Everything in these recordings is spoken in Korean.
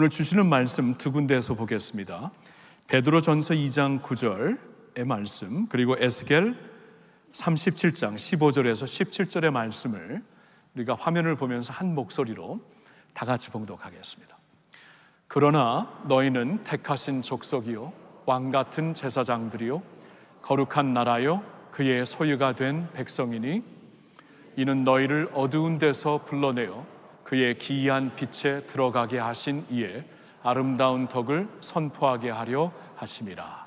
오늘 주시는 말씀 두 군데에서 보겠습니다. 베드로전서 2장 9절의 말씀, 그리고 에스겔 37장 15절에서 17절의 말씀을 우리가 화면을 보면서 한 목소리로 다 같이 봉독하겠습니다. 그러나 너희는 택하신 족속이요 왕같은 제사장들이요 거룩한 나라요 그의 소유가 된 백성이니 이는 너희를 어두운 데서 불러내어 그의 기이한 빛에 들어가게 하신 이의 아름다운 덕을 선포하게 하려 하심이라.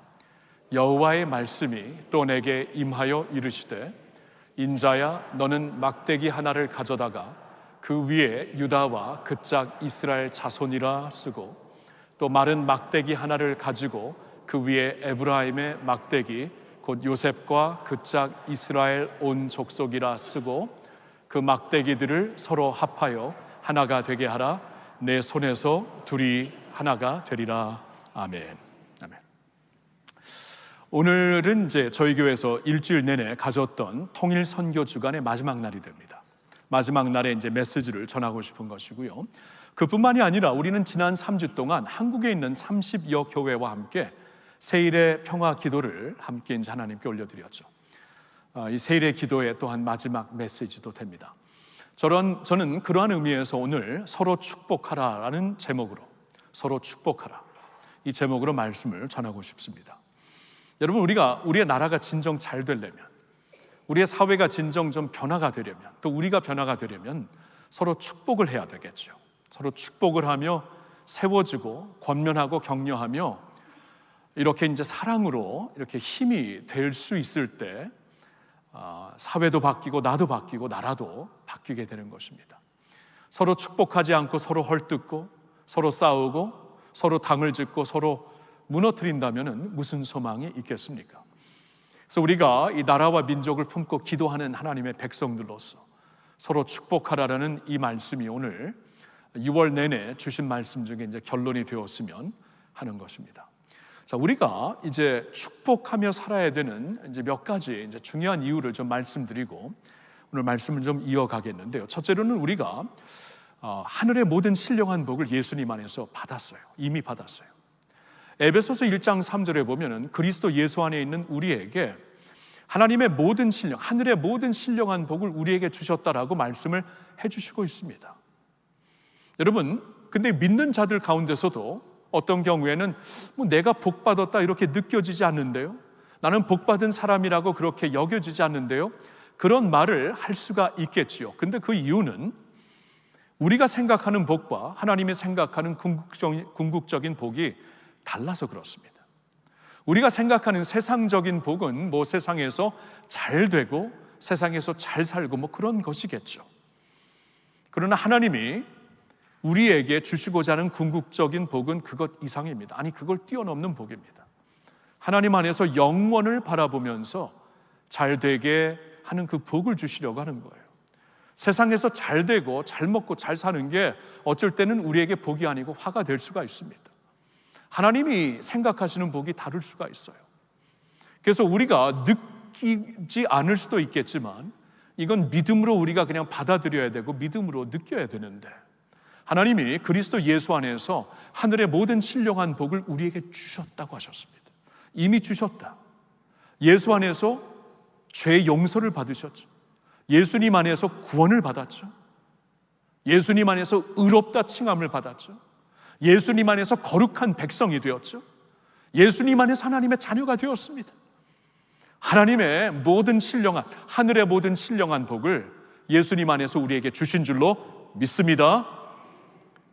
여호와의 말씀이 또 내게 임하여 이르시되 인자야 너는 막대기 하나를 가져다가 그 위에 유다와 그 짝 이스라엘 자손이라 쓰고 또 마른 막대기 하나를 가지고 그 위에 에브라임의 막대기 곧 요셉과 그 짝 이스라엘 온 족속이라 쓰고 그 막대기들을 서로 합하여 하나가 되게 하라. 내 손에서 둘이 하나가 되리라. 아멘. 아멘. 오늘은 이제 저희 교회에서 일주일 내내 가졌던 통일 선교 주간의 마지막 날이 됩니다. 마지막 날에 이제 메시지를 전하고 싶은 것이고요. 그뿐만이 아니라 우리는 지난 3주 동안 한국에 있는 30여 교회와 함께 세일의 평화 기도를 함께 이제 하나님께 올려드렸죠. 이 세일의 기도의 또한 마지막 메시지도 됩니다. 저는 그러한 의미에서 오늘 서로 축복하라라는 제목으로, 서로 축복하라, 이 제목으로 말씀을 전하고 싶습니다. 여러분, 우리의 나라가 진정 잘 되려면, 우리의 사회가 진정 좀 변화가 되려면, 또 우리가 변화가 되려면 서로 축복을 해야 되겠죠. 서로 축복을 하며 세워지고 권면하고 격려하며 이렇게 이제 사랑으로 이렇게 힘이 될 수 있을 때 사회도 바뀌고 나도 바뀌고 나라도 바뀌게 되는 것입니다. 서로 축복하지 않고 서로 헐뜯고 서로 싸우고 서로 당을 짓고 서로 무너뜨린다면 무슨 소망이 있겠습니까? 그래서 우리가 이 나라와 민족을 품고 기도하는 하나님의 백성들로서 서로 축복하라라는 이 말씀이 오늘 6월 내내 주신 말씀 중에 이제 결론이 되었으면 하는 것입니다. 자, 우리가 이제 축복하며 살아야 되는 이제 몇 가지 이제 중요한 이유를 좀 말씀드리고 오늘 말씀을 좀 이어가겠는데요. 첫째로는 우리가 하늘의 모든 신령한 복을 예수님 안에서 받았어요. 이미 받았어요. 에베소서 1장 3절에 보면은 그리스도 예수 안에 있는 우리에게 하나님의 모든 신령, 하늘의 모든 신령한 복을 우리에게 주셨다라고 말씀을 해주시고 있습니다. 여러분, 근데 믿는 자들 가운데서도 어떤 경우에는 내가 복받았다 이렇게 느껴지지 않는데요, 나는 복받은 사람이라고 그렇게 여겨지지 않는데요, 그런 말을 할 수가 있겠지요. 근데 그 이유는 우리가 생각하는 복과 하나님이 생각하는 궁극적인 복이 달라서 그렇습니다. 우리가 생각하는 세상적인 복은 세상에서 잘 되고 세상에서 잘 살고 그런 것이겠죠. 그러나 하나님이 우리에게 주시고자 하는 궁극적인 복은 그것 이상입니다. 아니, 그걸 뛰어넘는 복입니다. 하나님 안에서 영원을 바라보면서 잘 되게 하는 그 복을 주시려고 하는 거예요. 세상에서 잘 되고 잘 먹고 잘 사는 게 어쩔 때는 우리에게 복이 아니고 화가 될 수가 있습니다. 하나님이 생각하시는 복이 다를 수가 있어요. 그래서 우리가 느끼지 않을 수도 있겠지만 이건 믿음으로 우리가 그냥 받아들여야 되고 믿음으로 느껴야 되는데, 하나님이 그리스도 예수 안에서 하늘의 모든 신령한 복을 우리에게 주셨다고 하셨습니다. 이미 주셨다. 예수 안에서 죄 용서를 받으셨죠. 예수님 안에서 구원을 받았죠. 예수님 안에서 의롭다 칭함을 받았죠. 예수님 안에서 거룩한 백성이 되었죠. 예수님 안에서 하나님의 자녀가 되었습니다. 하나님의 모든 신령한, 하늘의 모든 신령한 복을 예수님 안에서 우리에게 주신 줄로 믿습니다.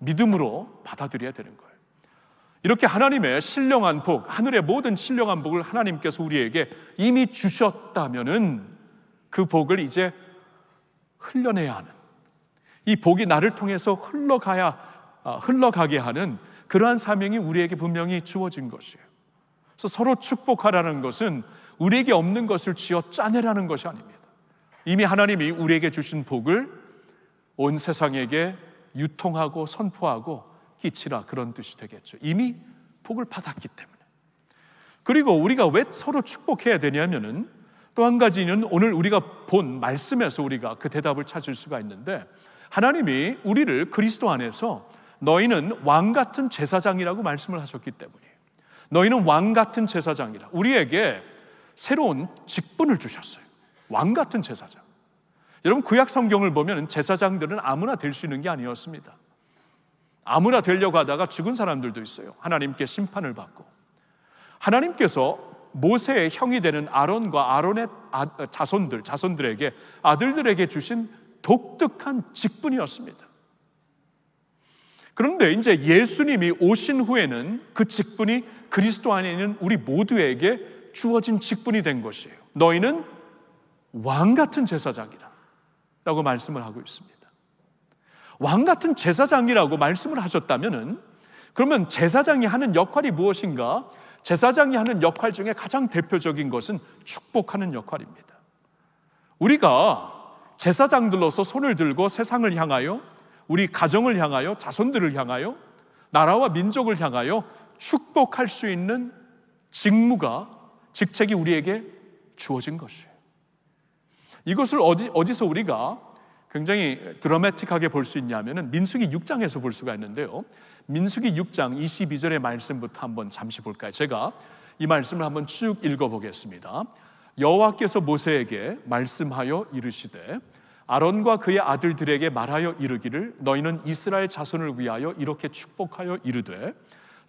믿음으로 받아들여야 되는 거예요. 이렇게 하나님의 신령한 복, 하늘의 모든 신령한 복을 하나님께서 우리에게 이미 주셨다면은 그 복을 이제 흘려내야 하는, 이 복이 나를 통해서 흘러가게 하는 그러한 사명이 우리에게 분명히 주어진 것이에요. 그래서 서로 축복하라는 것은 우리에게 없는 것을 쥐어 짜내라는 것이 아닙니다. 이미 하나님이 우리에게 주신 복을 온 세상에게 유통하고 선포하고 끼치라, 그런 뜻이 되겠죠. 이미 복을 받았기 때문에. 그리고 우리가 왜 서로 축복해야 되냐면은 또 한 가지는 오늘 우리가 본 말씀에서 우리가 그 대답을 찾을 수가 있는데, 하나님이 우리를 그리스도 안에서 너희는 왕 같은 제사장이라고 말씀을 하셨기 때문이에요. 너희는 왕 같은 제사장이라. 우리에게 새로운 직분을 주셨어요. 왕 같은 제사장. 여러분, 구약 성경을 보면 제사장들은 아무나 될 수 있는 게 아니었습니다. 아무나 되려고 하다가 죽은 사람들도 있어요. 하나님께 심판을 받고. 하나님께서 모세의 형이 되는 아론과 아론의 자손들에게, 아들들에게 주신 독특한 직분이었습니다. 그런데 이제 예수님이 오신 후에는 그 직분이 그리스도 안에 있는 우리 모두에게 주어진 직분이 된 것이에요. 너희는 왕 같은 제사장이라 라고 말씀을 하고 있습니다. 왕 같은 제사장이라고 말씀을 하셨다면은, 그러면 제사장이 하는 역할이 무엇인가? 제사장이 하는 역할 중에 가장 대표적인 것은 축복하는 역할입니다. 우리가 제사장들로서 손을 들고 세상을 향하여, 우리 가정을 향하여, 자손들을 향하여, 나라와 민족을 향하여 축복할 수 있는 직책이 우리에게 주어진 것이에요. 이것을 어디서 우리가 굉장히 드라마틱하게 볼 수 있냐면은 민수기 6장에서 볼 수가 있는데요. 민수기 6장 22절의 말씀부터 한번 잠시 볼까요? 제가 이 말씀을 한번 쭉 읽어보겠습니다. 여호와께서 모세에게 말씀하여 이르시되 아론과 그의 아들들에게 말하여 이르기를 너희는 이스라엘 자손을 위하여 이렇게 축복하여 이르되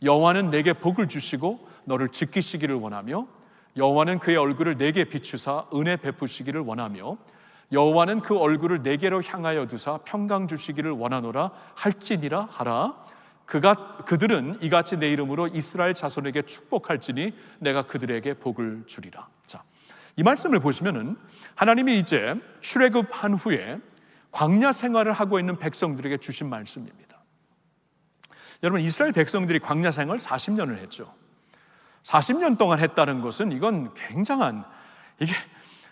여호와는 내게 복을 주시고 너를 지키시기를 원하며 여호와는 그의 얼굴을 내게 비추사 은혜 베푸시기를 원하며 여호와는 그 얼굴을 내게로 향하여 두사 평강 주시기를 원하노라 할지니라 하라. 그들은 이같이 내 이름으로 이스라엘 자손에게 축복할지니 내가 그들에게 복을 주리라. 자, 이 말씀을 보시면은 하나님이 이제 출애굽한 후에 광야 생활을 하고 있는 백성들에게 주신 말씀입니다. 여러분, 이스라엘 백성들이 광야 생활 40년을 했죠. 40년 동안 했다는 것은 이건 굉장한, 이게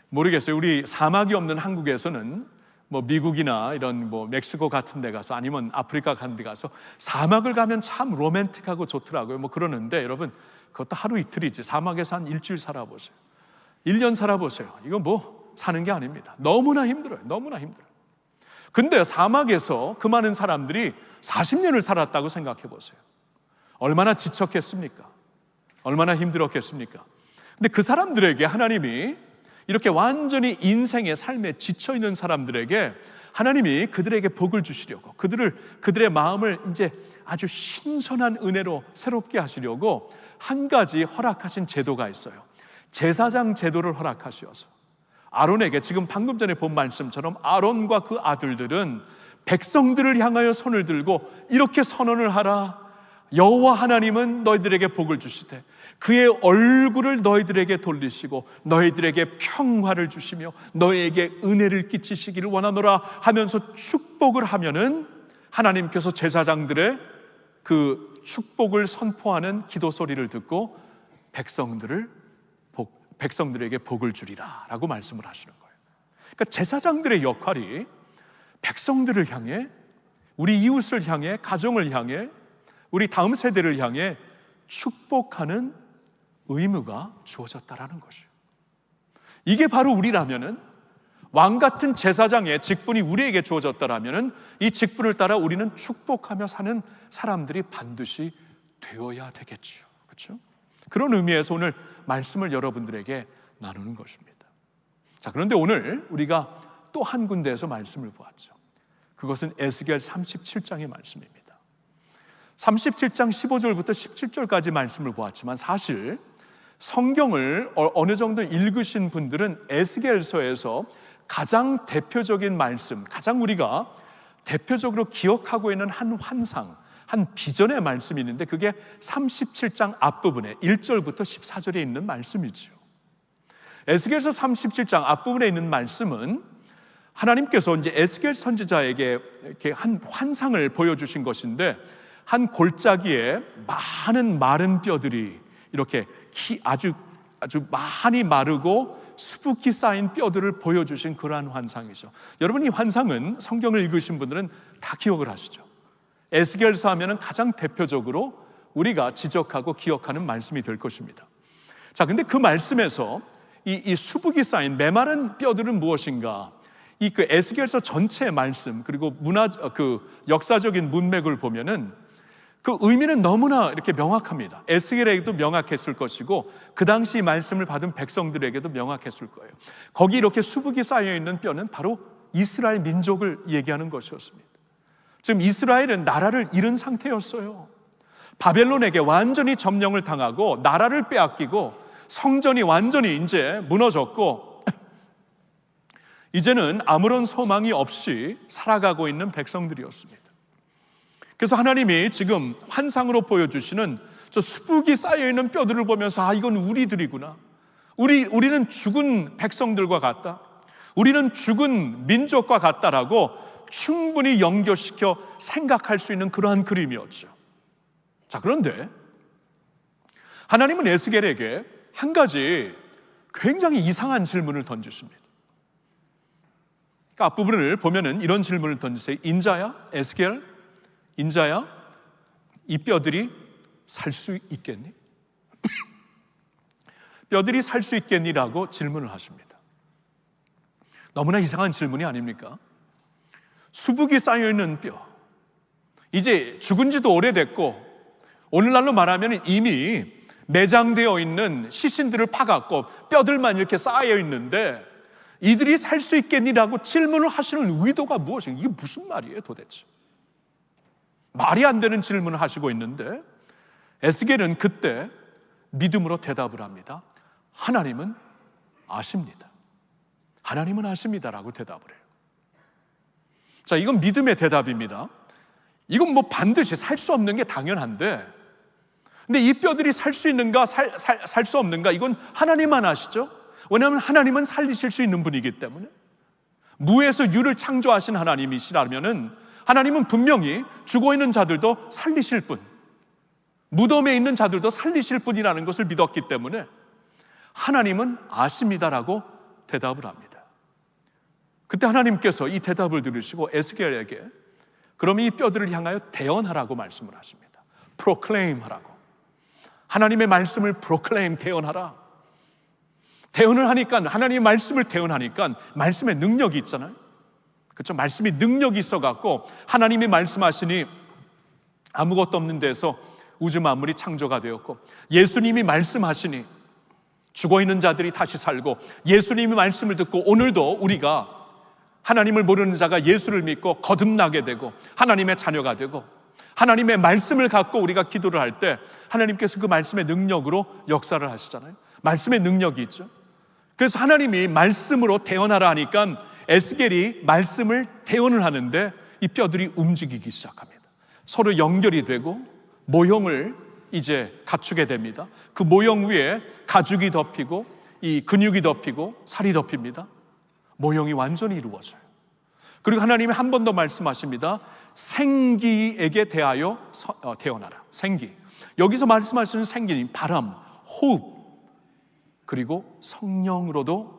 모르겠어요. 우리 사막이 없는 한국에서는 뭐 미국이나 이런 뭐 멕시코 같은 데 가서, 아니면 아프리카 같은 데 가서 사막을 가면 참 로맨틱하고 좋더라고요. 뭐 그러는데 여러분, 그것도 하루 이틀이지. 사막에서 한 일주일 살아보세요. 1년 살아보세요. 이건 뭐 사는 게 아닙니다. 너무나 힘들어요. 너무나 힘들어요. 근데 사막에서 그 많은 사람들이 40년을 살았다고 생각해 보세요. 얼마나 지쳤겠습니까? 얼마나 힘들었겠습니까? 근데 그 사람들에게 하나님이 이렇게 완전히 인생의 삶에 지쳐있는 사람들에게 하나님이 그들에게 복을 주시려고, 그들의 마음을 이제 아주 신선한 은혜로 새롭게 하시려고 한 가지 허락하신 제도가 있어요. 제사장 제도를 허락하시어서 아론에게, 지금 방금 전에 본 말씀처럼 아론과 그 아들들은 백성들을 향하여 손을 들고 이렇게 선언을 하라. 여호와 하나님은 너희들에게 복을 주시되 그의 얼굴을 너희들에게 돌리시고 너희들에게 평화를 주시며 너희에게 은혜를 끼치시기를 원하노라 하면서 축복을 하면은 하나님께서 제사장들의 그 축복을 선포하는 기도 소리를 듣고 백성들에게 복을 주리라 라고 말씀을 하시는 거예요. 그러니까 제사장들의 역할이 백성들을 향해, 우리 이웃을 향해, 가정을 향해, 우리 다음 세대를 향해 축복하는 의무가 주어졌다라는 것이에요. 이게 바로 우리라면은, 왕 같은 제사장의 직분이 우리에게 주어졌다라면은 이 직분을 따라 우리는 축복하며 사는 사람들이 반드시 되어야 되겠죠. 그렇죠? 그런 의미에서 오늘 말씀을 여러분들에게 나누는 것입니다. 자, 그런데 오늘 우리가 또 한 군데에서 말씀을 보았죠. 그것은 에스겔 37장의 말씀입니다. 37장 15절부터 17절까지 말씀을 보았지만 사실 성경을 어느 정도 읽으신 분들은 에스겔서에서 가장 대표적인 말씀, 가장 우리가 대표적으로 기억하고 있는 한 환상, 한 비전의 말씀이 있는데 그게 37장 앞부분에 1절부터 14절에 있는 말씀이죠. 에스겔서 37장 앞부분에 있는 말씀은 하나님께서 이제 에스겔 선지자에게 이렇게 한 환상을 보여주신 것인데, 한 골짜기에 많은 마른 뼈들이 이렇게 아주 많이 마르고 수북히 쌓인 뼈들을 보여주신 그러한 환상이죠. 여러분, 이 환상은 성경을 읽으신 분들은 다 기억을 하시죠. 에스겔서 하면은 가장 대표적으로 우리가 지적하고 기억하는 말씀이 될 것입니다. 자, 근데 그 말씀에서 이 수북이 쌓인 메마른 뼈들은 무엇인가? 이 그 에스겔서 전체의 말씀 그리고 역사적인 문맥을 보면은 그 의미는 너무나 이렇게 명확합니다. 에스겔에게도 명확했을 것이고 그 당시 말씀을 받은 백성들에게도 명확했을 거예요. 거기 이렇게 수북이 쌓여 있는 뼈는 바로 이스라엘 민족을 얘기하는 것이었습니다. 지금 이스라엘은 나라를 잃은 상태였어요. 바벨론에게 완전히 점령을 당하고 나라를 빼앗기고 성전이 완전히 이제 무너졌고 이제는 아무런 소망이 없이 살아가고 있는 백성들이었습니다. 그래서 하나님이 지금 환상으로 보여주시는 저 수북이 쌓여있는 뼈들을 보면서 이건 우리들이구나, 우리는 죽은 백성들과 같다, 우리는 죽은 민족과 같다라고 충분히 연결시켜 생각할 수 있는 그러한 그림이었죠. 자, 그런데 하나님은 에스겔에게 한 가지 굉장히 이상한 질문을 던지십니다. 그러니까 앞부분을 보면은 이런 질문을 던지세요. 인자야, 에스겔, 인자야, 이 뼈들이 살 수 있겠니? 뼈들이 살 수 있겠니라고 질문을 하십니다. 너무나 이상한 질문이 아닙니까? 수북이 쌓여있는 뼈, 이제 죽은 지도 오래됐고 오늘날로 말하면 이미 매장되어 있는 시신들을 파갖고 뼈들만 이렇게 쌓여 있는데 이들이 살 수 있겠니라고 질문을 하시는 의도가 무엇인가? 이게 무슨 말이에요 도대체? 말이 안 되는 질문을 하시고 있는데 에스겔은 그때 믿음으로 대답을 합니다. 하나님은 아십니다. 하나님은 아십니다라고 대답을 해요. 자, 이건 믿음의 대답입니다. 이건 뭐 반드시 살 수 없는 게 당연한데, 근데 이 뼈들이 살 수 있는가 살 수 없는가 이건 하나님만 아시죠? 왜냐하면 하나님은 살리실 수 있는 분이기 때문에. 무에서 유를 창조하신 하나님이시라면은 하나님은 분명히 죽어있는 자들도 살리실 분, 무덤에 있는 자들도 살리실 분이라는 것을 믿었기 때문에 하나님은 아십니다라고 대답을 합니다. 그때 하나님께서 이 대답을 들으시고 에스겔에게 그럼 이 뼈들을 향하여 대언하라고 말씀을 하십니다. proclaim 하라고. 하나님의 말씀을 proclaim, 대언하라. 대언을 하니까, 하나님의 말씀을 대언하니까 말씀의 능력이 있잖아요. 그렇죠? 말씀이 능력이 있어갖고 하나님이 말씀하시니 아무것도 없는 데서 우주 만물이 창조가 되었고, 예수님이 말씀하시니 죽어있는 자들이 다시 살고, 예수님이 말씀을 듣고 오늘도 우리가 하나님을 모르는 자가 예수를 믿고 거듭나게 되고 하나님의 자녀가 되고, 하나님의 말씀을 갖고 우리가 기도를 할 때 하나님께서 그 말씀의 능력으로 역사를 하시잖아요. 말씀의 능력이 있죠. 그래서 하나님이 말씀으로 대언하라 하니까 에스겔이 말씀을 대언을 하는데 이 뼈들이 움직이기 시작합니다. 서로 연결이 되고 모형을 이제 갖추게 됩니다. 그 모형 위에 가죽이 덮이고 이 근육이 덮이고 살이 덮입니다. 모형이 완전히 이루어져요. 그리고 하나님이 한 번 더 말씀하십니다. 생기에게 대하여 대언하라. 생기. 여기서 말씀하시는 생기는 바람, 호흡, 그리고 성령으로도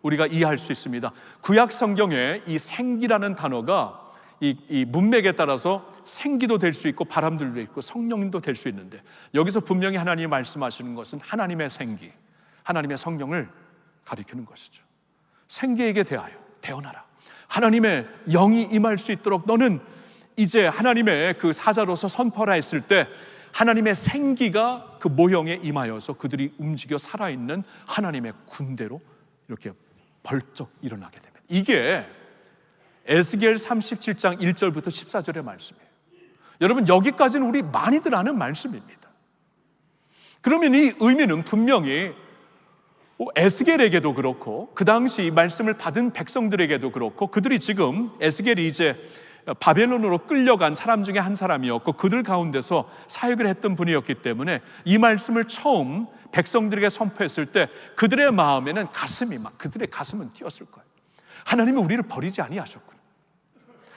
우리가 이해할 수 있습니다. 구약 성경에 이 생기라는 단어가 이 문맥에 따라서 생기도 될 수 있고 바람들도 있고 성령도 될 수 있는데, 여기서 분명히 하나님이 말씀하시는 것은 하나님의 생기, 하나님의 성령을 가리키는 것이죠. 생기에게 대하여 대언하라. 하나님의 영이 임할 수 있도록 너는 이제 하나님의 그 사자로서 선포라 했을 때 하나님의 생기가 그 모형에 임하여서 그들이 움직여 살아있는 하나님의 군대로 이렇게 벌쩍 일어나게 됩니다. 이게 에스겔 37장 1절부터 14절의 말씀이에요. 여러분, 여기까지는 우리 많이들 아는 말씀입니다. 그러면 이 의미는 분명히 에스겔에게도 그렇고 그 당시 말씀을 받은 백성들에게도 그렇고, 그들이 지금 에스겔이 이제 바벨론으로 끌려간 사람 중에 한 사람이었고 그들 가운데서 사역을 했던 분이었기 때문에 이 말씀을 처음 백성들에게 선포했을 때 그들의 마음에는 그들의 가슴은 뛰었을 거예요. 하나님은 우리를 버리지 아니하셨구나.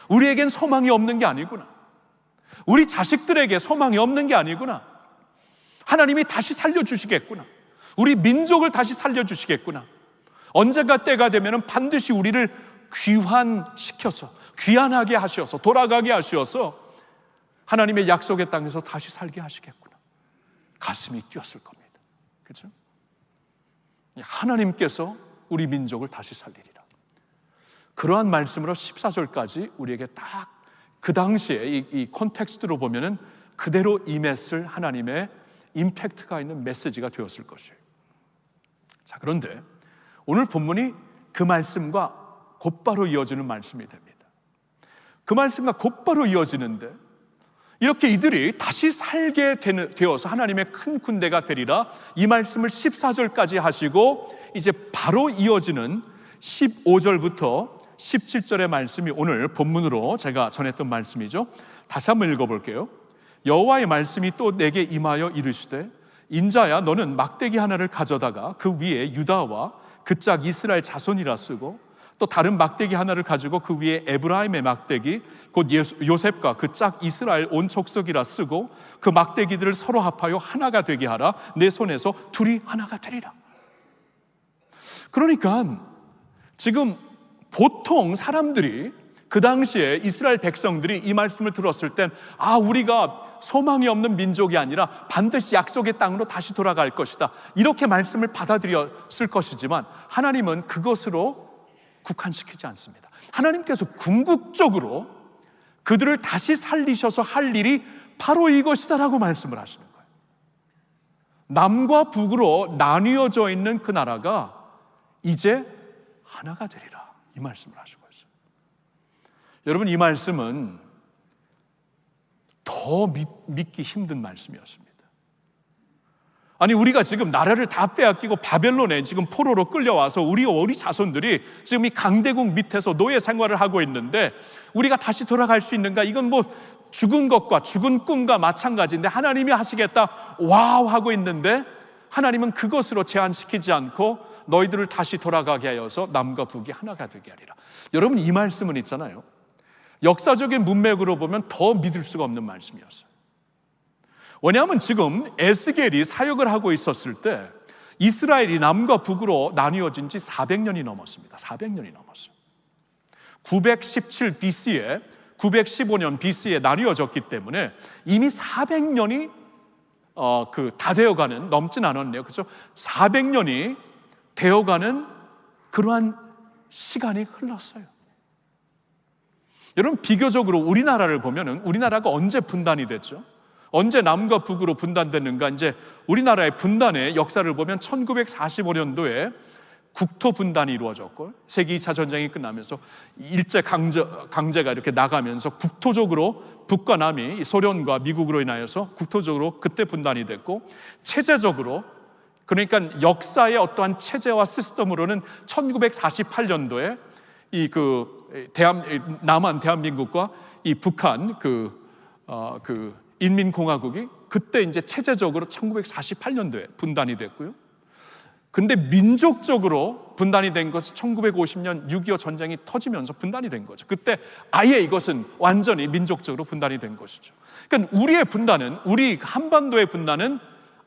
우리에겐 소망이 없는 게 아니구나. 우리 자식들에게 소망이 없는 게 아니구나. 하나님이 다시 살려주시겠구나. 우리 민족을 다시 살려주시겠구나. 언젠가 때가 되면 반드시 우리를 귀환시켜서, 귀환하게 하셔서, 돌아가게 하셔서 하나님의 약속의 땅에서 다시 살게 하시겠구나. 가슴이 뛰었을 겁니다. 그렇죠? 하나님께서 우리 민족을 다시 살리리라. 그러한 말씀으로 14절까지 우리에게 딱 그 당시에 이 콘텍스트로 보면은 그대로 임했을 하나님의 임팩트가 있는 메시지가 되었을 것이에요. 자, 그런데 오늘 본문이 그 말씀과 곧바로 이어지는 말씀이 됩니다. 그 말씀과 곧바로 이어지는데 이렇게 이들이 다시 살게 되어서 하나님의 큰 군대가 되리라, 이 말씀을 14절까지 하시고 이제 바로 이어지는 15절부터 17절의 말씀이 오늘 본문으로 제가 전했던 말씀이죠. 다시 한번 읽어볼게요. 여호와의 말씀이 또 내게 임하여 이르시되 인자야, 너는 막대기 하나를 가져다가 그 위에 유다와 그 짝 이스라엘 자손이라 쓰고 또 다른 막대기 하나를 가지고 그 위에 에브라임의 막대기 곧 요셉과 그 짝 이스라엘 온 족속이라 쓰고 그 막대기들을 서로 합하여 하나가 되게 하라. 내 손에서 둘이 하나가 되리라. 그러니까 지금 보통 사람들이 그 당시에 이스라엘 백성들이 이 말씀을 들었을 땐 우리가 소망이 없는 민족이 아니라 반드시 약속의 땅으로 다시 돌아갈 것이다, 이렇게 말씀을 받아들였을 것이지만 하나님은 그것으로 국한시키지 않습니다. 하나님께서 궁극적으로 그들을 다시 살리셔서 할 일이 바로 이것이다라고 말씀을 하시는 거예요. 남과 북으로 나뉘어져 있는 그 나라가 이제 하나가 되리라, 이 말씀을 하시고 있어요. 여러분, 이 말씀은 더 믿기 힘든 말씀이었습니다. 아니, 우리가 지금 나라를 다 빼앗기고 바벨론에 지금 포로로 끌려와서 우리 자손들이 지금 이 강대국 밑에서 노예 생활을 하고 있는데 우리가 다시 돌아갈 수 있는가? 이건 뭐 죽은 것과 죽은 꿈과 마찬가지인데 하나님이 하시겠다 와우 하고 있는데 하나님은 그것으로 제한시키지 않고 너희들을 다시 돌아가게 하여서 남과 북이 하나가 되게 하리라. 여러분, 이 말씀은 있잖아요, 역사적인 문맥으로 보면 더 믿을 수가 없는 말씀이었어요. 왜냐하면 지금 에스겔이 사역을 하고 있었을 때 이스라엘이 남과 북으로 나뉘어진 지 400년이 넘었습니다. 400년이 넘었어요. 917 BC에 915년 BC에 나뉘어졌기 때문에 이미 400년이 다 되어가는, 넘진 않았네요, 그렇죠? 400년이 되어가는 그러한 시간이 흘렀어요. 여러분, 비교적으로 우리나라를 보면은 우리나라가 언제 분단이 됐죠? 언제 남과 북으로 분단됐는가? 이제 우리나라의 분단의 역사를 보면 1945년도에 국토 분단이 이루어졌고 세계 2차 전쟁이 끝나면서 일제 강제가 이렇게 나가면서 국토적으로 북과 남이 소련과 미국으로 인하여서 국토적으로 그때 분단이 됐고, 체제적으로, 그러니까 역사의 어떠한 체제와 시스템으로는 1948년도에 남한 대한민국과 이 북한 인민공화국이 그때 이제 체제적으로 1948년도에 분단이 됐고요. 근데 민족적으로 분단이 된 것은 1950년 6.25 전쟁이 터지면서 분단이 된 거죠. 그때 아예 이것은 완전히 민족적으로 분단이 된 것이죠. 그러니까 우리의 분단은, 우리 한반도의 분단은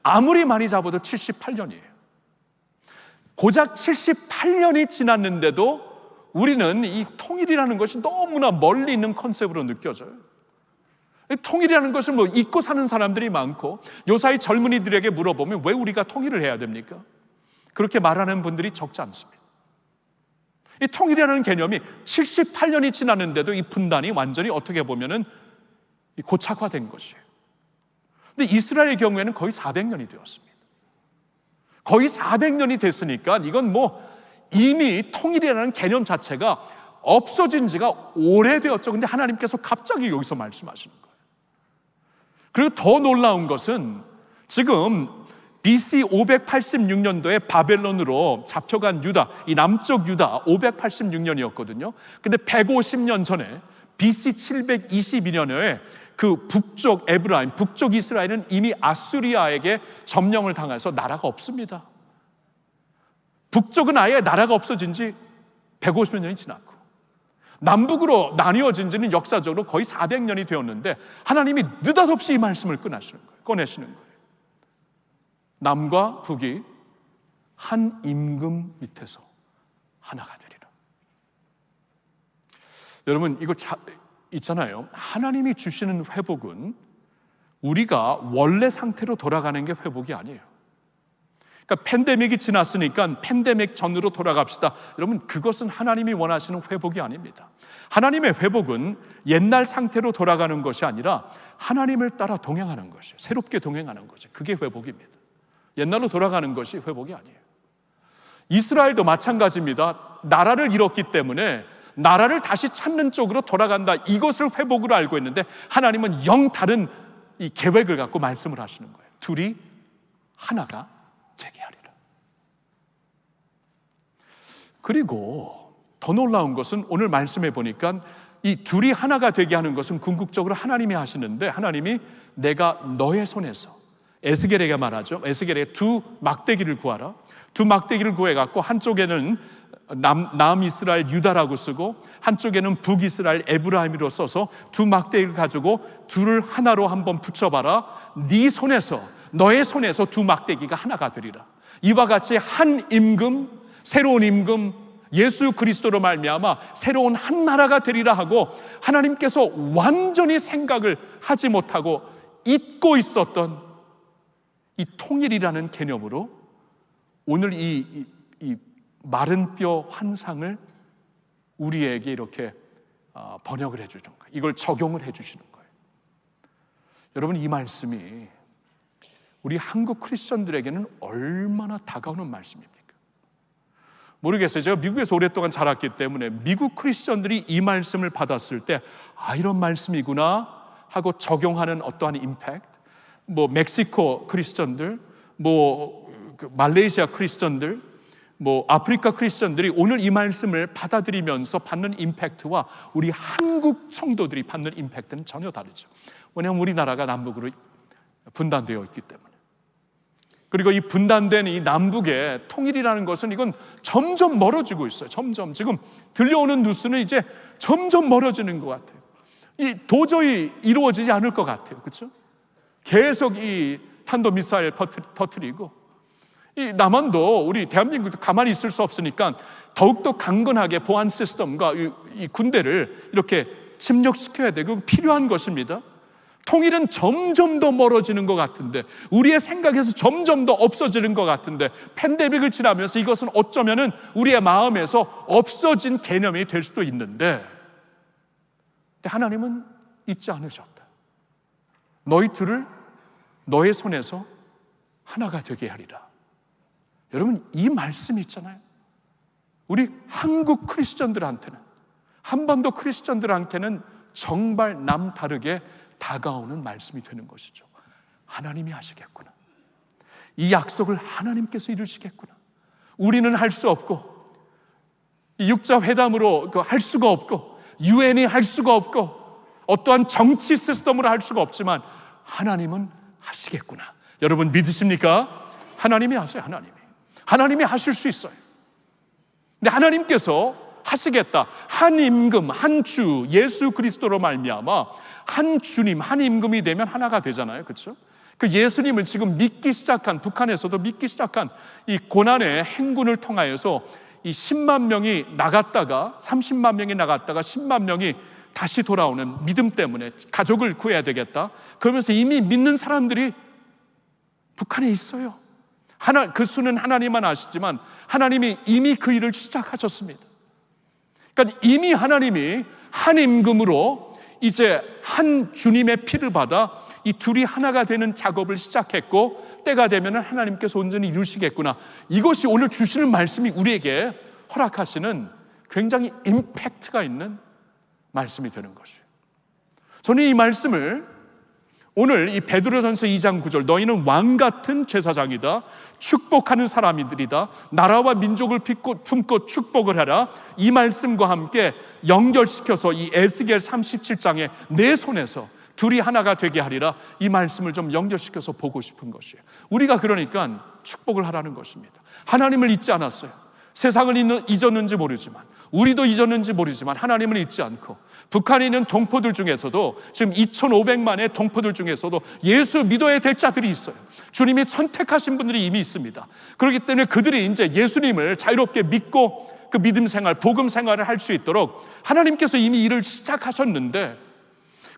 아무리 많이 잡아도 78년이에요. 고작 78년이 지났는데도 우리는 이 통일이라는 것이 너무나 멀리 있는 컨셉으로 느껴져요. 통일이라는 것을 잊고 사는 사람들이 많고, 요사이 젊은이들에게 물어보면 왜 우리가 통일을 해야 됩니까? 그렇게 말하는 분들이 적지 않습니다. 이 통일이라는 개념이 78년이 지났는데도 이 분단이 완전히 어떻게 보면은 고착화된 것이에요. 근데 이스라엘의 경우에는 거의 400년이 되었습니다. 거의 400년이 됐으니까 이건 이미 통일이라는 개념 자체가 없어진 지가 오래되었죠. 근데 하나님께서 갑자기 여기서 말씀하시는 거예요. 그리고 더 놀라운 것은 지금 BC 586년도에 바벨론으로 잡혀간 유다, 이 남쪽 유다 586년이었거든요. 근데 150년 전에 BC 722년에 그 북쪽 에브라임, 북쪽 이스라엘은 이미 아수리아에게 점령을 당해서 나라가 없습니다. 북쪽은 아예 나라가 없어진 지 150년이 지났고, 남북으로 나뉘어진 지는 역사적으로 거의 400년이 되었는데 하나님이 느닷없이 이 말씀을 꺼내시는 거예요. 남과 북이 한 임금 밑에서 하나가 되리라. 여러분, 이거 있잖아요. 하나님이 주시는 회복은 우리가 원래 상태로 돌아가는 게 회복이 아니에요. 그러니까 팬데믹이 지났으니까 팬데믹 전으로 돌아갑시다. 여러분, 그것은 하나님이 원하시는 회복이 아닙니다. 하나님의 회복은 옛날 상태로 돌아가는 것이 아니라 하나님을 따라 동행하는 것이에요. 새롭게 동행하는 거죠. 그게 회복입니다. 옛날로 돌아가는 것이 회복이 아니에요. 이스라엘도 마찬가지입니다. 나라를 잃었기 때문에 나라를 다시 찾는 쪽으로 돌아간다, 이것을 회복으로 알고 있는데 하나님은 영 다른 이 계획을 갖고 말씀을 하시는 거예요. 둘이 하나가 되게 하리라. 그리고 더 놀라운 것은 오늘 말씀해 보니까 이 둘이 하나가 되게 하는 것은 궁극적으로 하나님이 하시는데, 하나님이 내가 너의 손에서, 에스겔에게 말하죠. 에스겔에게 두 막대기를 구하라. 두 막대기를 구해갖고 한쪽에는 남이스라엘 유다라고 쓰고 한쪽에는 북이스라엘 에브라임으로 써서 두 막대기를 가지고 둘을 하나로 한번 붙여봐라. 네 손에서, 너의 손에서 두 막대기가 하나가 되리라. 이와 같이 한 임금, 새로운 임금, 예수 그리스도로 말미암아 새로운 한 나라가 되리라 하고, 하나님께서 완전히 생각을 하지 못하고 잊고 있었던 이 통일이라는 개념으로 오늘 이 마른 뼈 환상을 우리에게 이렇게 번역을 해주는 거예요. 이걸 적용을 해주시는 거예요. 여러분, 이 말씀이 우리 한국 크리스천들에게는 얼마나 다가오는 말씀입니까? 모르겠어요. 제가 미국에서 오랫동안 자랐기 때문에 미국 크리스천들이 이 말씀을 받았을 때 이런 말씀이구나 하고 적용하는 어떠한 임팩트, 멕시코 크리스천들, 말레이시아 크리스천들, 아프리카 크리스천들이 오늘 이 말씀을 받아들이면서 받는 임팩트와 우리 한국 성도들이 받는 임팩트는 전혀 다르죠. 왜냐하면 우리나라가 남북으로 분단되어 있기 때문에. 그리고 이 분단된 이 남북의 통일이라는 것은 이건 점점 멀어지고 있어요. 점점 지금 들려오는 뉴스는 이제 점점 멀어지는 것 같아요. 이 도저히 이루어지지 않을 것 같아요. 그렇죠? 계속 이 탄도미사일 터뜨리고, 이 남한도, 우리 대한민국도 가만히 있을 수 없으니까 더욱더 강건하게 보안 시스템과 이 군대를 이렇게 침략시켜야 되고 필요한 것입니다. 통일은 점점 더 멀어지는 것 같은데, 우리의 생각에서 점점 더 없어지는 것 같은데, 팬데믹을 지나면서 이것은 어쩌면은 우리의 마음에서 없어진 개념이 될 수도 있는데, 하나님은 잊지 않으셨다. 너희 둘을 너의 손에서 하나가 되게 하리라. 여러분, 이 말씀이 있잖아요. 우리 한국 크리스천들한테는, 한반도 크리스천들한테는 정말 남다르게 다가오는 말씀이 되는 것이죠. 하나님이 하시겠구나. 이 약속을 하나님께서 이루시겠구나. 우리는 할 수 없고, 육자 회담으로 할 수가 없고, 유엔이 할 수가 없고, 어떠한 정치 시스템으로 할 수가 없지만 하나님은 하시겠구나. 여러분 믿으십니까? 하나님이 하세요. 하나님이 하실 수 있어요. 근데 하나님께서 하시겠다. 한 임금, 한 주, 예수 그리스도로 말미암아 한 주님, 한 임금이 되면 하나가 되잖아요. 그렇죠? 그 예수님을 지금 믿기 시작한, 북한에서도 믿기 시작한 이 고난의 행군을 통하여서 이 10만 명이 나갔다가 30만 명이 나갔다가 10만 명이 다시 돌아오는 믿음 때문에 가족을 구해야 되겠다. 그러면서 이미 믿는 사람들이 북한에 있어요. 그 수는 하나님만 아시지만 하나님이 이미 그 일을 시작하셨습니다. 그러니까 이미 하나님이 한 임금으로 이제 한 주님의 피를 받아 이 둘이 하나가 되는 작업을 시작했고, 때가 되면 하나님께서 온전히 이루시겠구나. 이것이 오늘 주시는 말씀이 우리에게 허락하시는 굉장히 임팩트가 있는 말씀이 되는 것이에요. 저는 이 말씀을 오늘 이 베드로전서 2장 9절, 너희는 왕 같은 제사장이다, 축복하는 사람들이다, 나라와 민족을 품고 축복을 하라, 이 말씀과 함께 연결시켜서 이 에스겔 37장에 내 손에서 둘이 하나가 되게 하리라, 이 말씀을 좀 연결시켜서 보고 싶은 것이에요. 우리가 그러니까 축복을 하라는 것입니다. 하나님을 잊지 않았어요. 세상을 잊었는지 모르지만, 우리도 잊었는지 모르지만 하나님을 잊지 않고, 북한에 있는 동포들 중에서도 지금 2,500만의 동포들 중에서도 예수 믿어야 될 자들이 있어요. 주님이 선택하신 분들이 이미 있습니다. 그렇기 때문에 그들이 이제 예수님을 자유롭게 믿고 그 믿음 생활, 복음 생활을 할 수 있도록 하나님께서 이미 일을 시작하셨는데,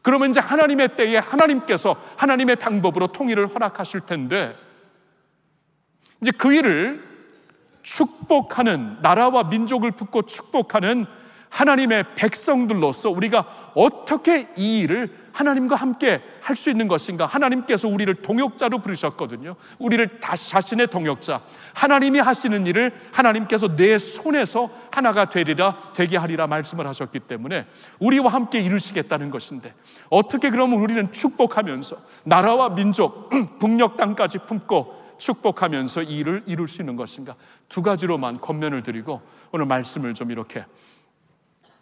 그러면 이제 하나님의 때에 하나님께서 하나님의 방법으로 통일을 허락하실 텐데, 이제 그 일을 축복하는, 나라와 민족을 붙고 축복하는 하나님의 백성들로서 우리가 어떻게 이 일을 하나님과 함께 할 수 있는 것인가? 하나님께서 우리를 동역자로 부르셨거든요. 우리를 자신의 동역자, 하나님이 하시는 일을 하나님께서 내 손에서 하나가 되게 하리라 말씀을 하셨기 때문에 우리와 함께 이루시겠다는 것인데, 어떻게 그러면 우리는 축복하면서 나라와 민족, 북녘 땅까지 품고 축복하면서 이 일을 이룰 수 있는 것인가? 두 가지로만 권면을 드리고 오늘 말씀을 좀 이렇게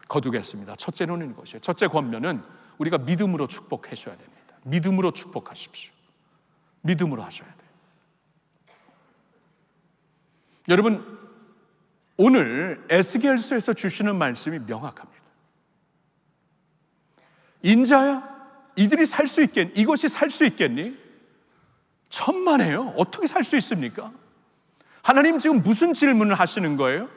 거두겠습니다. 첫째는 이것이에요. 첫째 권면은 우리가 믿음으로 축복하셔야 됩니다. 믿음으로 축복하십시오. 믿음으로 하셔야 돼요. 여러분, 오늘 에스겔서에서 주시는 말씀이 명확합니다. 인자야, 이들이 살 수 있겠니? 이것이 살 수 있겠니? 천만에요. 어떻게 살 수 있습니까? 하나님 지금 무슨 질문을 하시는 거예요?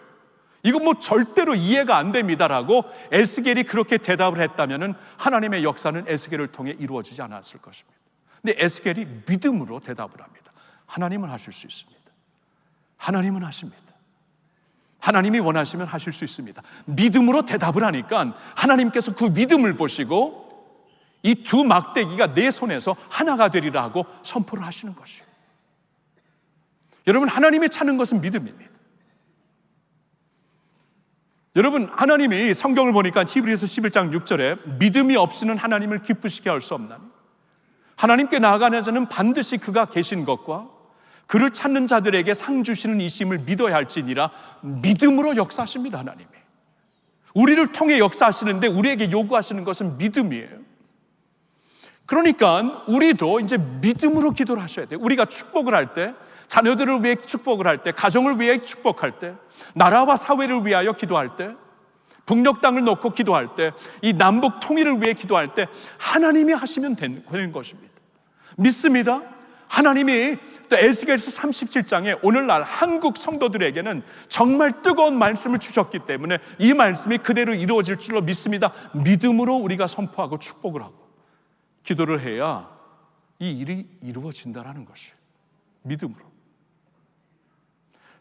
이거 뭐 절대로 이해가 안 됩니다라고 에스겔이 그렇게 대답을 했다면 하나님의 역사는 에스겔을 통해 이루어지지 않았을 것입니다. 근데 에스겔이 믿음으로 대답을 합니다. 하나님은 하실 수 있습니다. 하나님은 하십니다. 하나님이 원하시면 하실 수 있습니다. 믿음으로 대답을 하니까 하나님께서 그 믿음을 보시고 이 두 막대기가 내 손에서 하나가 되리라 하고 선포를 하시는 것이에요. 여러분, 하나님이 찾는 것은 믿음입니다. 여러분, 하나님이 성경을 보니까 히브리서 11장 6절에 믿음이 없이는 하나님을 기쁘시게 할 수 없나니 하나님께 나아가는 자는 반드시 그가 계신 것과 그를 찾는 자들에게 상 주시는 이심을 믿어야 할지니라. 믿음으로 역사하십니다. 하나님이 우리를 통해 역사하시는데 우리에게 요구하시는 것은 믿음이에요. 그러니까 우리도 이제 믿음으로 기도를 하셔야 돼요. 우리가 축복을 할 때, 자녀들을 위해 축복을 할 때, 가정을 위해 축복할 때, 나라와 사회를 위하여 기도할 때, 북녘 땅을 놓고 기도할 때, 이 남북 통일을 위해 기도할 때 하나님이 하시면 되는 것입니다. 믿습니다. 하나님이 또 에스겔서 37장에 오늘날 한국 성도들에게는 정말 뜨거운 말씀을 주셨기 때문에 이 말씀이 그대로 이루어질 줄로 믿습니다. 믿음으로 우리가 선포하고 축복을 하고 기도를 해야 이 일이 이루어진다라는 것이에요. 믿음으로.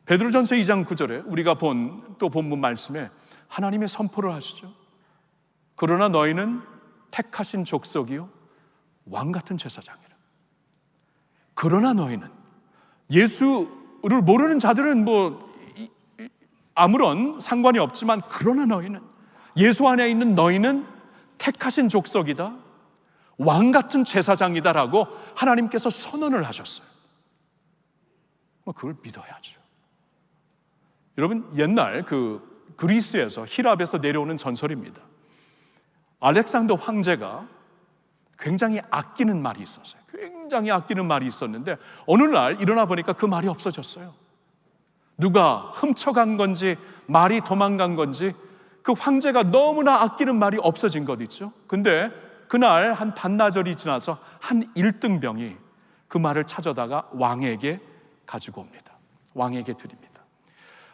베드로전서 2장 9절에 우리가 본 또 본문 말씀에 하나님의 선포를 하시죠. 그러나 너희는 택하신 족속이요 왕같은 제사장이라. 그러나 너희는, 예수를 모르는 자들은 뭐 아무런 상관이 없지만, 그러나 너희는, 예수 안에 있는 너희는 택하신 족속이다, 왕같은 제사장이다라고 하나님께서 선언을 하셨어요. 그걸 믿어야죠. 여러분, 옛날 그리스에서, 히랍에서 내려오는 전설입니다. 알렉산더 황제가 굉장히 아끼는 말이 있었어요. 굉장히 아끼는 말이 있었는데 어느 날 일어나 보니까 그 말이 없어졌어요. 누가 훔쳐간 건지 말이 도망간 건지 그 황제가 너무나 아끼는 말이 없어진 것 있죠. 근데 그날 한 반나절이 지나서 한 1등병이 그 말을 찾아다가 왕에게 가지고 옵니다. 왕에게 드립니다.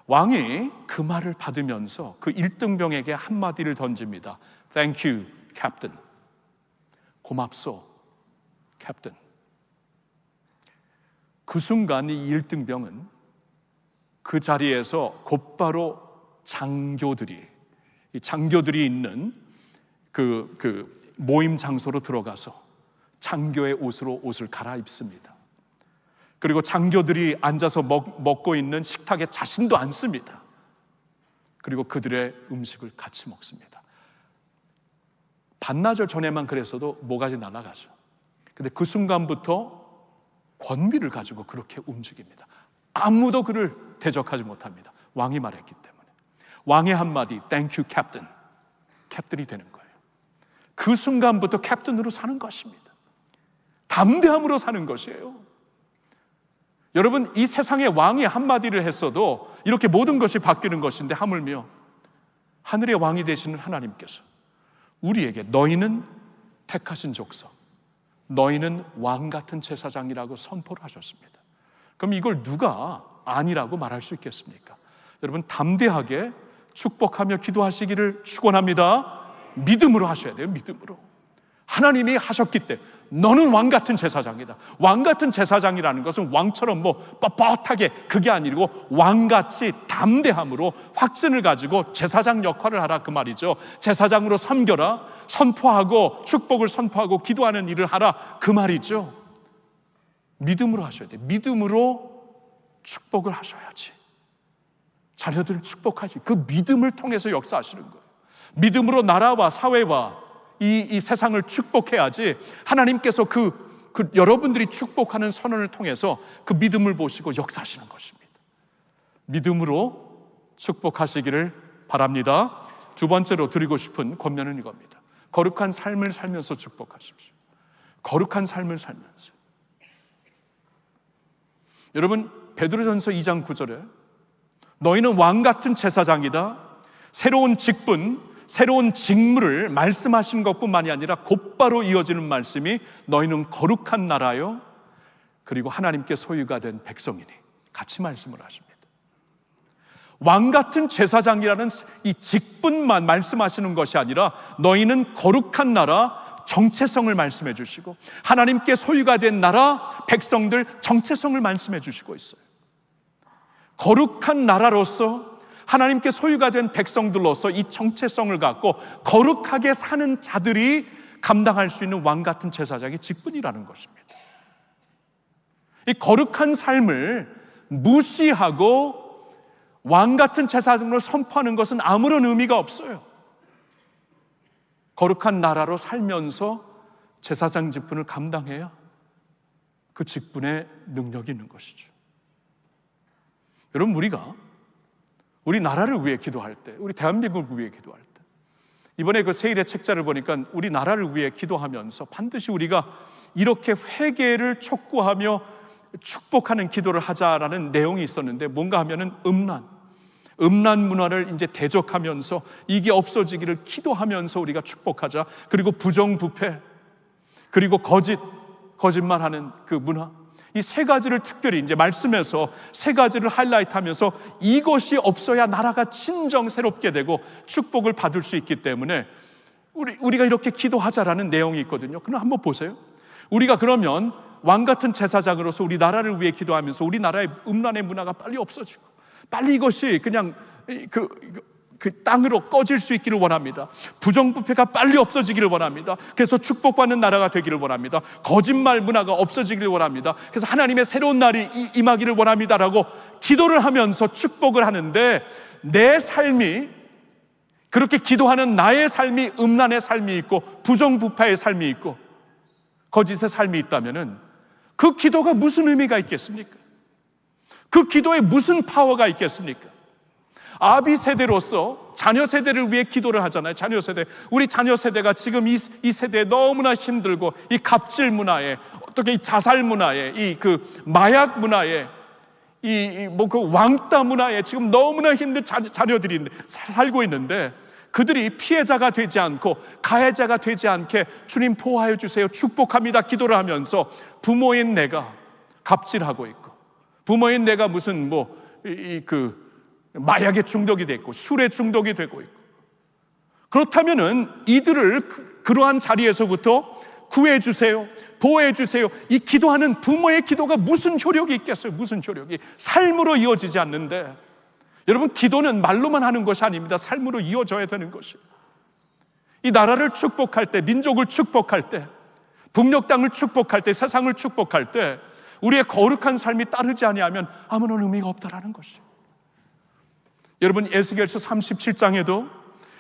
왕이 그 말을 받으면서 그 1등병에게 한마디를 던집니다. Thank you, Captain. 고맙소, 캡틴. 그 순간 이 1등병은 그 자리에서 곧바로 장교들이 있는 그 모임 장소로 들어가서 장교의 옷을 갈아입습니다. 그리고 장교들이 앉아서 먹고 있는 식탁에 자신도 앉습니다. 그리고 그들의 음식을 같이 먹습니다. 반나절 전에만 그랬어도 모가지 날아가죠. 근데 그 순간부터 권위를 가지고 그렇게 움직입니다. 아무도 그를 대적하지 못합니다. 왕이 말했기 때문에. 왕의 한마디, Thank you, Captain. 캡틴이 되는 거예요. 그 순간부터 캡틴으로 사는 것입니다. 담대함으로 사는 것이에요. 여러분, 이 세상에 왕이 한마디를 했어도 이렇게 모든 것이 바뀌는 것인데, 하물며 하늘의 왕이 되시는 하나님께서 우리에게 너희는 택하신 족속, 너희는 왕같은 제사장이라고 선포를 하셨습니다. 그럼 이걸 누가 아니라고 말할 수 있겠습니까? 여러분, 담대하게 축복하며 기도하시기를 축원합니다. 믿음으로 하셔야 돼요. 믿음으로. 하나님이 하셨기 때문에, 너는 왕 같은 제사장이다. 왕 같은 제사장이라는 것은 왕처럼 뻣뻣하게 그게 아니고 왕같이 담대함으로 확신을 가지고 제사장 역할을 하라 그 말이죠. 제사장으로 섬겨라, 선포하고 축복을 선포하고 기도하는 일을 하라 그 말이죠. 믿음으로 하셔야 돼요. 믿음으로 축복을 하셔야지. 자녀들을 축복하시, 그 믿음을 통해서 역사하시는 거예요. 믿음으로 나라와 사회와 이 세상을 축복해야지. 하나님께서 여러분들이 축복하는 선언을 통해서 그 믿음을 보시고 역사하시는 것입니다. 믿음으로 축복하시기를 바랍니다. 두 번째로 드리고 싶은 권면은 이겁니다. 거룩한 삶을 살면서 축복하십시오. 거룩한 삶을 살면서. 여러분, 베드로전서 2장 9절에 너희는 왕같은 제사장이다. 새로운 직분, 새로운 직무를 말씀하신 것뿐만이 아니라 곧바로 이어지는 말씀이 너희는 거룩한 나라요 그리고 하나님께 소유가 된 백성이니, 같이 말씀을 하십니다. 왕같은 제사장이라는 이 직분만 말씀하시는 것이 아니라 너희는 거룩한 나라, 정체성을 말씀해 주시고 하나님께 소유가 된 나라, 백성들 정체성을 말씀해 주시고 있어요. 거룩한 나라로서 하나님께 소유가 된 백성들로서 이 정체성을 갖고 거룩하게 사는 자들이 감당할 수 있는 왕같은 제사장의 직분이라는 것입니다. 이 거룩한 삶을 무시하고 왕같은 제사장으로 선포하는 것은 아무런 의미가 없어요. 거룩한 나라로 살면서 제사장 직분을 감당해야 그 직분의 능력이 있는 것이죠. 여러분, 우리 나라를 위해 기도할 때, 우리 대한민국을 위해 기도할 때, 이번에 그 세일의 책자를 보니까 우리 나라를 위해 기도하면서 반드시 우리가 이렇게 회개를 촉구하며 축복하는 기도를 하자라는 내용이 있었는데, 뭔가 하면은 음란 문화를 이제 대적하면서 이게 없어지기를 기도하면서 우리가 축복하자. 그리고 부정부패, 그리고 거짓말하는 그 문화, 이 세 가지를 특별히 이제 말씀에서 세 가지를 하이라이트하면서 이것이 없어야 나라가 진정 새롭게 되고 축복을 받을 수 있기 때문에 우리가 이렇게 기도하자라는 내용이 있거든요. 그럼 한번 보세요. 우리가 그러면 왕 같은 제사장으로서 우리 나라를 위해 기도하면서 우리 나라의 음란의 문화가 빨리 없어지고 빨리 이것이 그냥 그 땅으로 꺼질 수 있기를 원합니다. 부정부패가 빨리 없어지기를 원합니다. 그래서 축복받는 나라가 되기를 원합니다. 거짓말 문화가 없어지기를 원합니다. 그래서 하나님의 새로운 날이 임하기를 원합니다라고 기도를 하면서 축복을 하는데, 내 삶이 그렇게 기도하는 나의 삶이 음란의 삶이 있고 부정부패의 삶이 있고 거짓의 삶이 있다면은 그 기도가 무슨 의미가 있겠습니까? 그 기도에 무슨 파워가 있겠습니까? 아비 세대로서 자녀 세대를 위해 기도를 하잖아요. 자녀 세대, 우리 자녀 세대가 지금 이 세대에 너무나 힘들고 이 갑질 문화에, 어떻게 이 자살 문화에, 이 그 마약 문화에, 그 왕따 문화에 지금 너무나 힘든 자녀들이 살고 있는데, 그들이 피해자가 되지 않고 가해자가 되지 않게 주님 보호하여 주세요, 축복합니다 기도를 하면서 부모인 내가 갑질하고 있고, 부모인 내가 무슨 마약에 중독이 됐고 술에 중독이 되고 있고, 그렇다면은 이들을 그러한 자리에서부터 구해주세요, 보호해주세요, 이 기도하는 부모의 기도가 무슨 효력이 있겠어요? 무슨 효력이? 삶으로 이어지지 않는데, 여러분, 기도는 말로만 하는 것이 아닙니다. 삶으로 이어져야 되는 것이에요. 이 나라를 축복할 때, 민족을 축복할 때, 북녘 땅을 축복할 때, 세상을 축복할 때 우리의 거룩한 삶이 따르지 아니하면 아무런 의미가 없다라는 것이에요. 여러분, 에스겔서 37장에도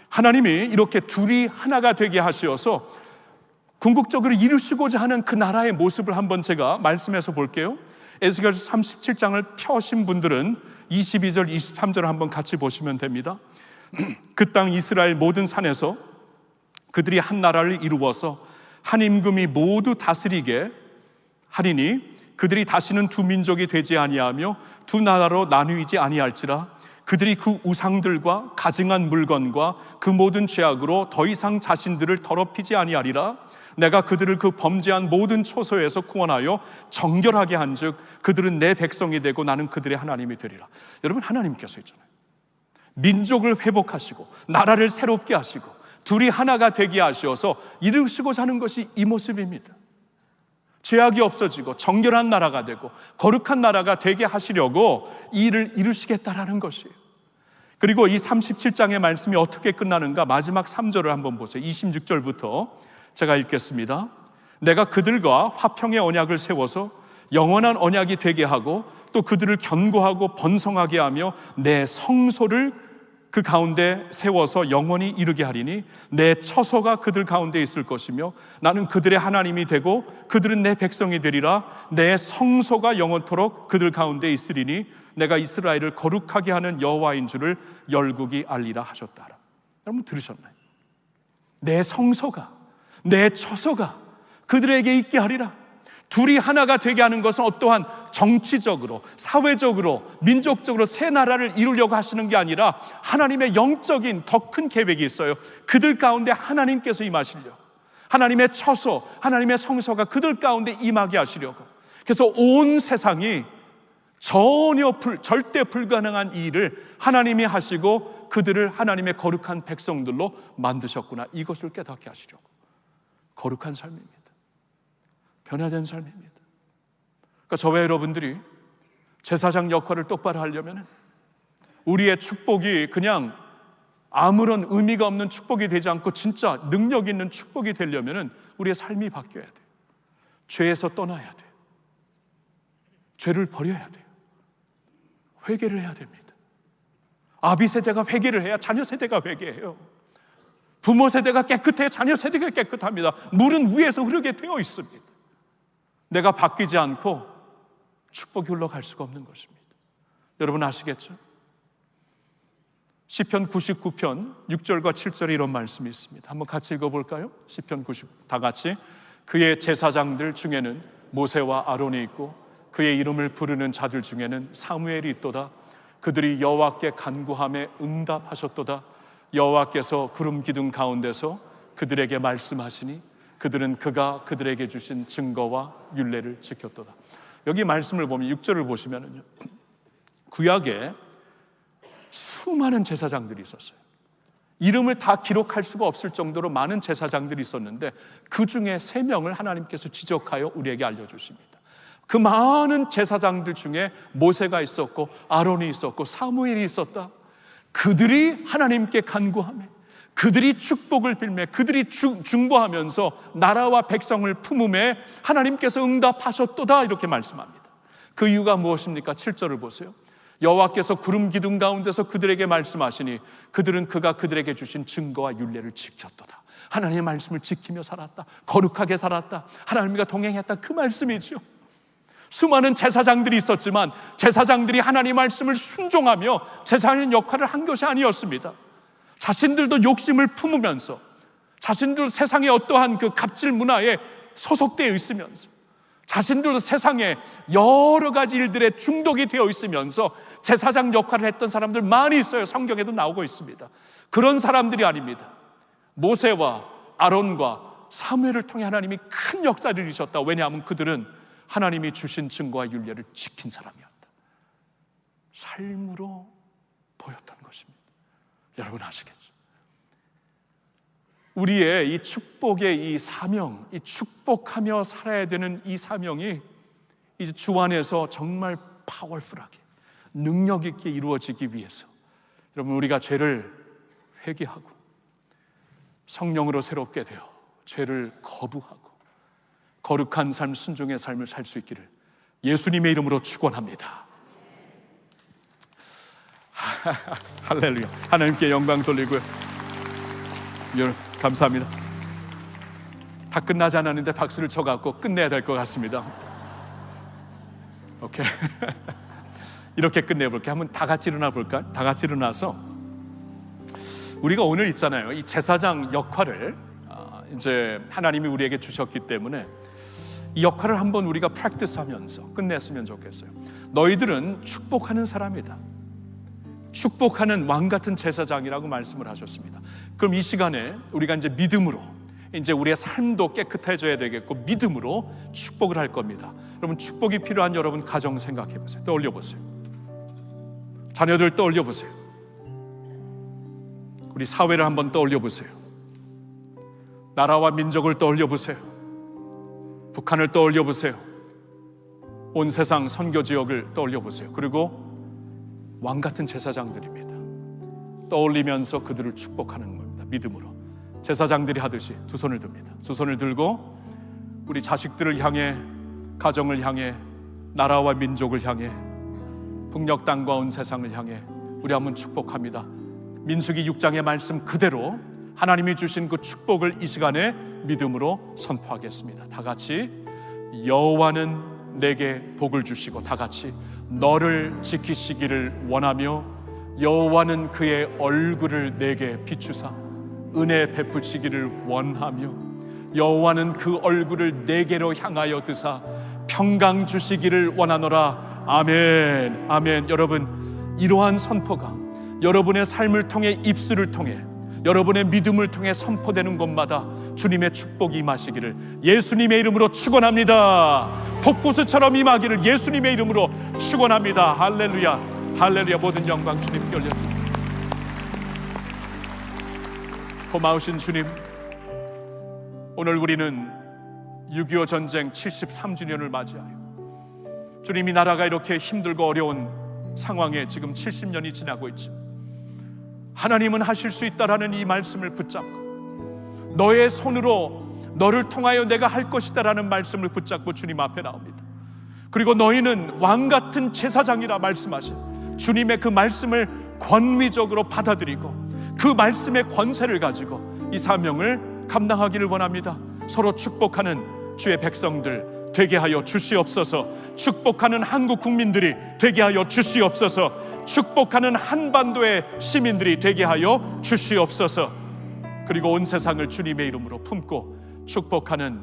하나님이 이렇게 둘이 하나가 되게 하시어서 궁극적으로 이루시고자 하는 그 나라의 모습을 한번 제가 말씀해서 볼게요. 에스겔서 37장을 펴신 분들은 22절, 23절을 한번 같이 보시면 됩니다. 그 땅 이스라엘 모든 산에서 그들이 한 나라를 이루어서 한 임금이 모두 다스리게 하리니 그들이 다시는 두 민족이 되지 아니하며 두 나라로 나누이지 아니할지라. 그들이 그 우상들과 가증한 물건과 그 모든 죄악으로 더 이상 자신들을 더럽히지 아니하리라. 내가 그들을 그 범죄한 모든 초소에서 구원하여 정결하게 한즉 그들은 내 백성이 되고 나는 그들의 하나님이 되리라. 여러분, 하나님께서 있잖아요, 민족을 회복하시고 나라를 새롭게 하시고 둘이 하나가 되게 하시어서 이루시고자 하는 것이 이 모습입니다. 죄악이 없어지고 정결한 나라가 되고 거룩한 나라가 되게 하시려고 이 일을 이루시겠다라는 것이에요. 그리고 이 37장의 말씀이 어떻게 끝나는가? 마지막 3절을 한번 보세요. 26절부터 제가 읽겠습니다. 내가 그들과 화평의 언약을 세워서 영원한 언약이 되게 하고 또 그들을 견고하고 번성하게 하며 내 성소를 그 가운데 세워서 영원히 이르게 하리니 내 처소가 그들 가운데 있을 것이며 나는 그들의 하나님이 되고 그들은 내 백성이 되리라. 내 성소가 영원토록 그들 가운데 있으리니 내가 이스라엘을 거룩하게 하는 여호와인 줄을 열국이 알리라 하셨다. 여러분 들으셨나요? 내 성소가, 내 처소가 그들에게 있게 하리라. 둘이 하나가 되게 하는 것은 어떠한 정치적으로, 사회적으로, 민족적으로 새 나라를 이루려고 하시는 게 아니라 하나님의 영적인 더 큰 계획이 있어요. 그들 가운데 하나님께서 임하시려고, 하나님의 처소, 하나님의 성소가 그들 가운데 임하게 하시려고. 그래서 온 세상이 절대 불가능한 이 일을 하나님이 하시고 그들을 하나님의 거룩한 백성들로 만드셨구나, 이것을 깨닫게 하시려고. 거룩한 삶입니다. 변화된 삶입니다. 그러니까 저와 여러분들이 제사장 역할을 똑바로 하려면 우리의 축복이 그냥 아무런 의미가 없는 축복이 되지 않고 진짜 능력 있는 축복이 되려면 우리의 삶이 바뀌어야 돼요. 죄에서 떠나야 돼요. 죄를 버려야 돼요. 회개를 해야 됩니다. 아비 세대가 회개를 해야 자녀 세대가 회개해요. 부모 세대가 깨끗해야 자녀 세대가 깨끗합니다. 물은 위에서 흐르게 되어 있습니다. 내가 바뀌지 않고 축복이 흘러갈 수가 없는 것입니다. 여러분 아시겠죠? 시편 99편 6절과 7절에 이런 말씀이 있습니다. 한번 같이 읽어볼까요? 시편 99, 다 같이. 그의 제사장들 중에는 모세와 아론이 있고 그의 이름을 부르는 자들 중에는 사무엘이 있도다. 그들이 여호와께 간구함에 응답하셨도다. 여호와께서 구름 기둥 가운데서 그들에게 말씀하시니 그들은 그가 그들에게 주신 증거와 율례를 지켰도다. 여기 말씀을 보면 6절을 보시면은요, 구약에 수많은 제사장들이 있었어요. 이름을 다 기록할 수가 없을 정도로 많은 제사장들이 있었는데 그 중에 3명을 하나님께서 지적하여 우리에게 알려주십니다. 그 많은 제사장들 중에 모세가 있었고 아론이 있었고 사무엘이 있었다. 그들이 하나님께 간구하며 그들이 축복을 빌며 그들이 중보하면서 나라와 백성을 품음에 하나님께서 응답하셨도다, 이렇게 말씀합니다. 그 이유가 무엇입니까? 7절을 보세요. 여호와께서 구름 기둥 가운데서 그들에게 말씀하시니 그들은 그가 그들에게 주신 증거와 율례를 지켰도다. 하나님의 말씀을 지키며 살았다. 거룩하게 살았다. 하나님과 동행했다. 그 말씀이죠. 수많은 제사장들이 있었지만 제사장들이 하나님의 말씀을 순종하며 제사장 역할을 한 것이 아니었습니다. 자신들도 욕심을 품으면서 자신들도 세상의 어떠한 그 갑질 문화에 소속되어 있으면서 자신들도 세상에 여러 가지 일들에 중독이 되어 있으면서 제사장 역할을 했던 사람들 많이 있어요. 성경에도 나오고 있습니다. 그런 사람들이 아닙니다. 모세와 아론과 사무엘을 통해 하나님이 큰 역사를 이루셨다. 왜냐하면 그들은 하나님이 주신 증거와 율례를 지킨 사람이었다. 삶으로 보였던 것입니다. 여러분 아시겠죠? 우리의 이 축복의 이 사명, 이 축복하며 살아야 되는 이 사명이 이제 주 안에서 정말 파워풀하게 능력 있게 이루어지기 위해서 여러분 우리가 죄를 회개하고 성령으로 새롭게 되어 죄를 거부하고 거룩한 삶, 순종의 삶을 살 수 있기를 예수님의 이름으로 축원합니다. 할렐루야. 하나님께 영광 돌리고요. 감사합니다. 다 끝나지 않았는데 박수를 쳐갖고 끝내야 될 것 같습니다. 오케이. 이렇게 끝내볼게요. 한번 다 같이 일어나 볼까요? 다 같이 일어나서 우리가 오늘 있잖아요. 이 제사장 역할을 이제 하나님이 우리에게 주셨기 때문에 이 역할을 한번 우리가 프랙티스하면서 끝냈으면 좋겠어요. 너희들은 축복하는 사람이다. 축복하는 왕 같은 제사장이라고 말씀을 하셨습니다. 그럼 이 시간에 우리가 이제 믿음으로 이제 우리의 삶도 깨끗해져야 되겠고 믿음으로 축복을 할 겁니다. 여러분 축복이 필요한 여러분 가정 생각해 보세요. 떠올려 보세요. 자녀들 떠올려 보세요. 우리 사회를 한번 떠올려 보세요. 나라와 민족을 떠올려 보세요. 북한을 떠올려 보세요. 온 세상 선교 지역을 떠올려 보세요. 그리고 왕 같은 제사장들입니다. 떠올리면서 그들을 축복하는 겁니다. 믿음으로 제사장들이 하듯이 두 손을 듭니다. 두 손을 들고 우리 자식들을 향해, 가정을 향해, 나라와 민족을 향해, 북녘 땅과 온 세상을 향해 우리 한번 축복합니다. 민수기 6장의 말씀 그대로 하나님이 주신 그 축복을 이 시간에 믿음으로 선포하겠습니다. 다 같이 여호와는 내게 복을 주시고, 다 같이 너를 지키시기를 원하며 여호와는 그의 얼굴을 내게 비추사 은혜 베푸시기를 원하며 여호와는 그 얼굴을 내게로 향하여 드사 평강 주시기를 원하노라. 아멘, 아멘. 여러분, 이러한 선포가 여러분의 삶을 통해, 입술을 통해, 여러분의 믿음을 통해 선포되는 곳마다 주님의 축복이 임하시기를 예수님의 이름으로 축원합니다. 폭포수처럼 임하기를 예수님의 이름으로 축원합니다. 할렐루야, 할렐루야. 모든 영광 주님께 올려드립니다. 고마우신 주님, 오늘 우리는 6.25 전쟁 73주년을 맞이하여 주님이 나라가 이렇게 힘들고 어려운 상황에 지금 70년이 지나고 있죠. 하나님은 하실 수 있다라는 이 말씀을 붙잡고 너의 손으로 너를 통하여 내가 할 것이다라는 말씀을 붙잡고 주님 앞에 나옵니다. 그리고 너희는 왕같은 제사장이라 말씀하신 주님의 그 말씀을 권위적으로 받아들이고 그 말씀의 권세를 가지고 이 사명을 감당하기를 원합니다. 서로 축복하는 주의 백성들 되게 하여 주시옵소서. 축복하는 한국 국민들이 되게 하여 주시옵소서. 축복하는 한반도의 시민들이 되게 하여 주시옵소서. 그리고 온 세상을 주님의 이름으로 품고 축복하는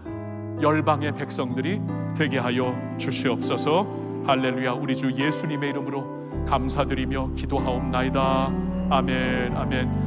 열방의 백성들이 되게 하여 주시옵소서. 할렐루야. 우리 주 예수님의 이름으로 감사드리며 기도하옵나이다. 아멘, 아멘.